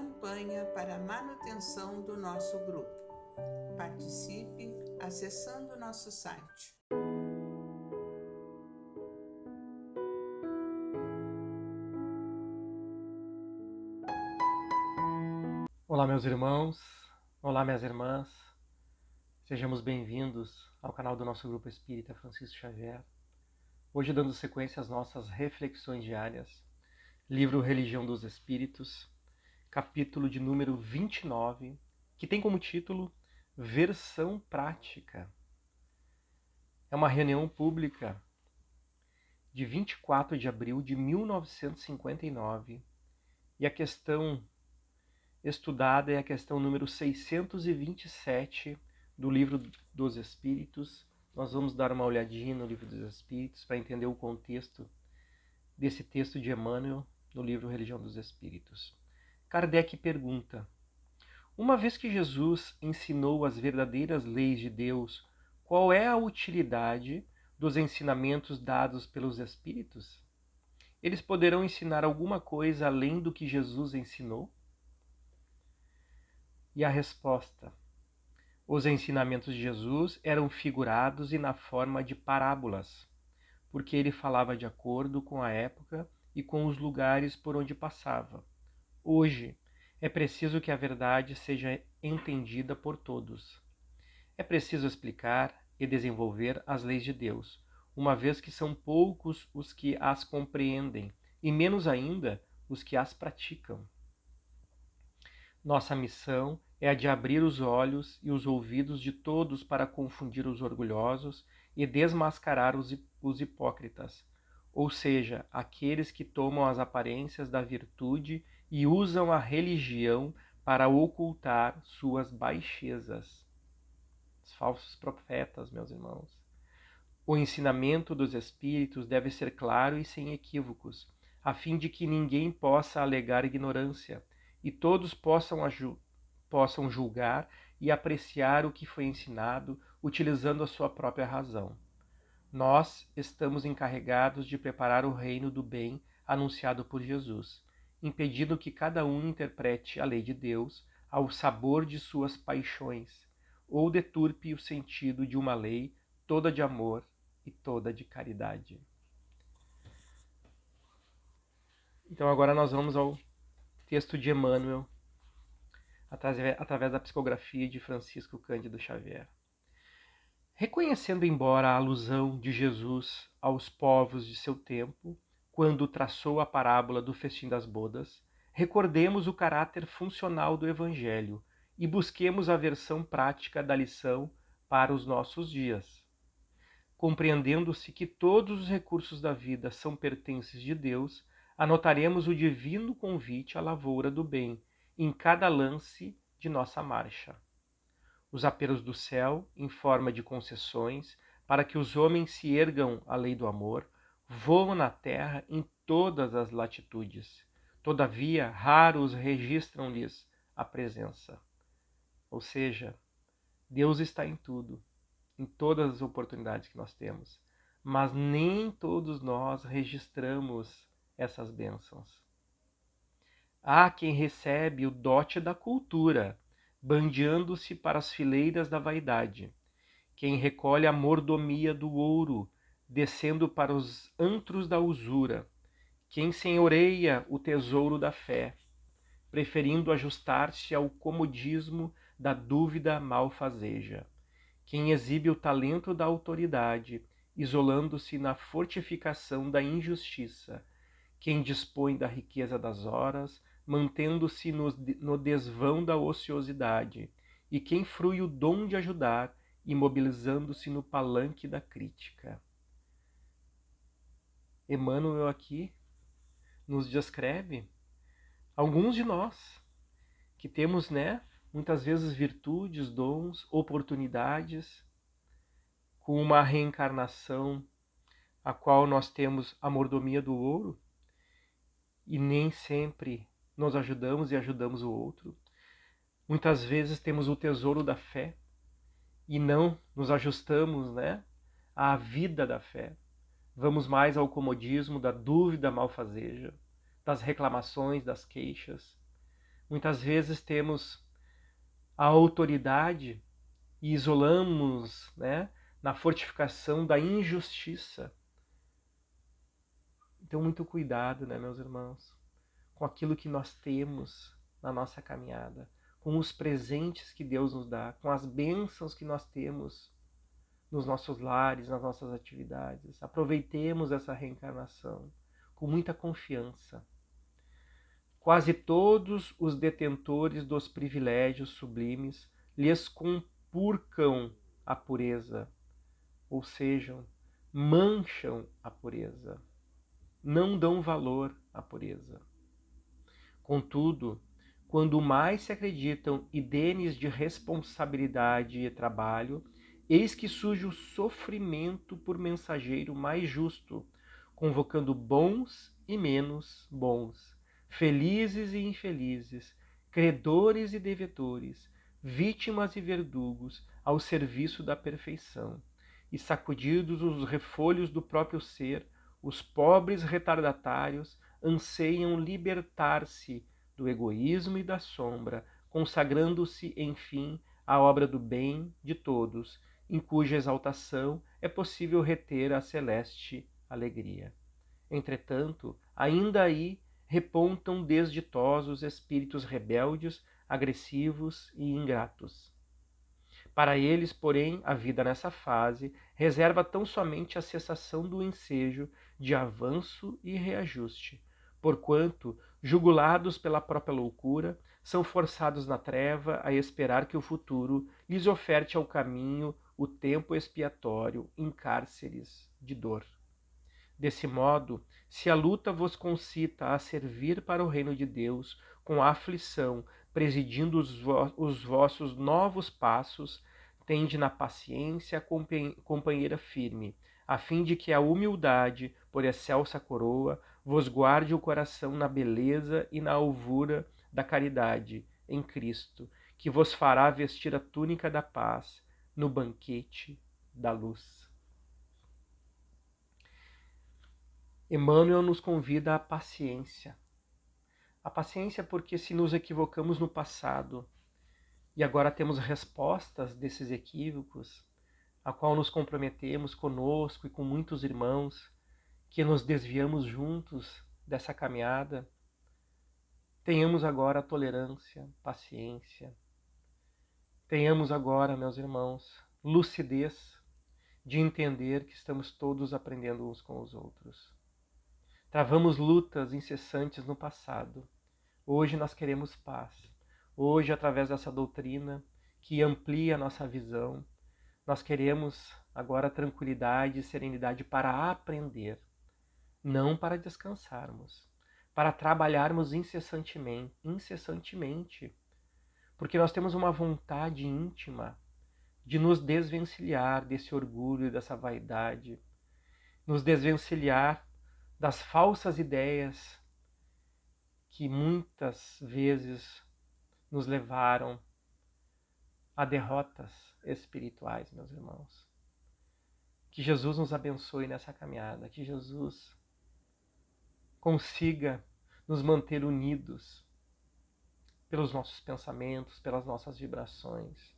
campanha para a manutenção do nosso grupo. Participe acessando nosso site. Olá, meus irmãos, olá, minhas irmãs, sejamos bem-vindos ao canal do nosso Grupo Espírita Francisco Xavier. Hoje, dando sequência às nossas reflexões diárias, livro Religião dos Espíritos, capítulo de número 29, que tem como título Versão Prática. É uma reunião pública de 24 de abril de 1959 e a questão estudada é a questão número 627 do Livro dos Espíritos. Nós vamos dar uma olhadinha no Livro dos Espíritos para entender o contexto desse texto de Emmanuel no livro Religião dos Espíritos. Kardec pergunta: uma vez que Jesus ensinou as verdadeiras leis de Deus, qual é a utilidade dos ensinamentos dados pelos Espíritos? Eles poderão ensinar alguma coisa além do que Jesus ensinou? E a resposta: os ensinamentos de Jesus eram figurados e na forma de parábolas, porque ele falava de acordo com a época e com os lugares por onde passava. Hoje, é preciso que a verdade seja entendida por todos. É preciso explicar e desenvolver as leis de Deus, uma vez que são poucos os que as compreendem, e menos ainda os que as praticam. Nossa missão é a de abrir os olhos e os ouvidos de todos para confundir os orgulhosos e desmascarar os hipócritas, ou seja, aqueles que tomam as aparências da virtude e usam a religião para ocultar suas baixezas. Os falsos profetas, meus irmãos. O ensinamento dos Espíritos deve ser claro e sem equívocos, a fim de que ninguém possa alegar ignorância, e todos possam julgar e apreciar o que foi ensinado, utilizando a sua própria razão. Nós estamos encarregados de preparar o reino do bem anunciado por Jesus, impedindo que cada um interprete a lei de Deus ao sabor de suas paixões, ou deturpe o sentido de uma lei toda de amor e toda de caridade. Então agora nós vamos ao texto de Emmanuel, através da psicografia de Francisco Cândido Xavier. Reconhecendo embora a alusão de Jesus aos povos de seu tempo, quando traçou a parábola do festim das bodas, recordemos o caráter funcional do Evangelho e busquemos a versão prática da lição para os nossos dias. Compreendendo-se que todos os recursos da vida são pertences de Deus, anotaremos o divino convite à lavoura do bem em cada lance de nossa marcha. Os apelos do céu, em forma de concessões, para que os homens se ergam à lei do amor, voam na terra em todas as latitudes. Todavia, raros registram-lhes a presença. Ou seja, Deus está em tudo, em todas as oportunidades que nós temos, mas nem todos nós registramos essas bênçãos. Há quem recebe o dote da cultura, bandeando-se para as fileiras da vaidade, quem recolhe a mordomia do ouro, descendo para os antros da usura, quem senhoreia o tesouro da fé, preferindo ajustar-se ao comodismo da dúvida malfazeja, quem exibe o talento da autoridade, isolando-se na fortificação da injustiça, quem dispõe da riqueza das horas, mantendo-se no desvão da ociosidade, e quem frui o dom de ajudar, imobilizando-se no palanque da crítica. Emmanuel aqui nos descreve alguns de nós que temos, muitas vezes virtudes, dons, oportunidades, com uma reencarnação a qual nós temos a mordomia do ouro e nem sempre nos ajudamos e ajudamos o outro. Muitas vezes temos o tesouro da fé e não nos ajustamos, à vida da fé. Vamos mais ao comodismo da dúvida malfazeja, das reclamações, das queixas. Muitas vezes temos a autoridade e isolamos, né, na fortificação da injustiça. Então, muito cuidado, né, meus irmãos, com aquilo que nós temos na nossa caminhada, com os presentes que Deus nos dá, com as bênçãos que nós temos nos nossos lares, nas nossas atividades. Aproveitemos essa reencarnação com muita confiança. Quase todos os detentores dos privilégios sublimes lhes compurcam a pureza, ou seja, mancham a pureza, não dão valor à pureza. Contudo, quando mais se acreditam idenes de responsabilidade e trabalho, eis que surge o sofrimento por mensageiro mais justo, convocando bons e menos bons, felizes e infelizes, credores e devedores, vítimas e verdugos, ao serviço da perfeição. E sacudidos os refolhos do próprio ser, os pobres retardatários anseiam libertar-se do egoísmo e da sombra, consagrando-se, enfim, à obra do bem de todos, em cuja exaltação é possível reter a celeste alegria. Entretanto, ainda aí repontam desditosos espíritos rebeldes, agressivos e ingratos. Para eles, porém, a vida nessa fase reserva tão somente a cessação do ensejo de avanço e reajuste, porquanto, jugulados pela própria loucura, são forçados na treva a esperar que o futuro lhes oferte ao caminho o tempo expiatório em cárceres de dor. Desse modo, se a luta vos concita a servir para o reino de Deus com a aflição, presidindo os vossos novos passos, tende na paciência a companheira firme, a fim de que a humildade, por excelsa coroa, vos guarde o coração na beleza e na alvura da caridade, em Cristo, que vos fará vestir a túnica da paz no banquete da luz. Emmanuel nos convida à paciência. A paciência porque se nos equivocamos no passado e agora temos respostas desses equívocos, a qual nos comprometemos conosco e com muitos irmãos, que nos desviamos juntos dessa caminhada, tenhamos agora tolerância, paciência. Tenhamos agora, meus irmãos, lucidez de entender que estamos todos aprendendo uns com os outros. Travamos lutas incessantes no passado. Hoje nós queremos paz. Hoje, através dessa doutrina que amplia a nossa visão, nós queremos agora tranquilidade e serenidade para aprender, não para descansarmos, para trabalharmos incessantemente, porque nós temos uma vontade íntima de nos desvencilhar desse orgulho e dessa vaidade, nos desvencilhar das falsas ideias que muitas vezes nos levaram a derrotas espirituais, meus irmãos. Que Jesus nos abençoe nessa caminhada, que Jesus consiga nos manter unidos pelos nossos pensamentos, pelas nossas vibrações,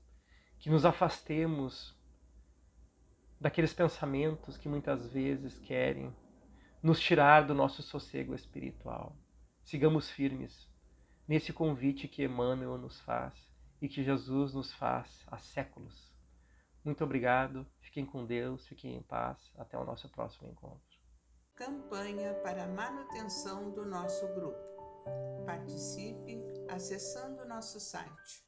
que nos afastemos daqueles pensamentos que muitas vezes querem nos tirar do nosso sossego espiritual. Sigamos firmes nesse convite que Emmanuel nos faz e que Jesus nos faz há séculos. Muito obrigado, fiquem com Deus, fiquem em paz, até o nosso próximo encontro. Campanha para a manutenção do nosso grupo. Participe acessando nosso site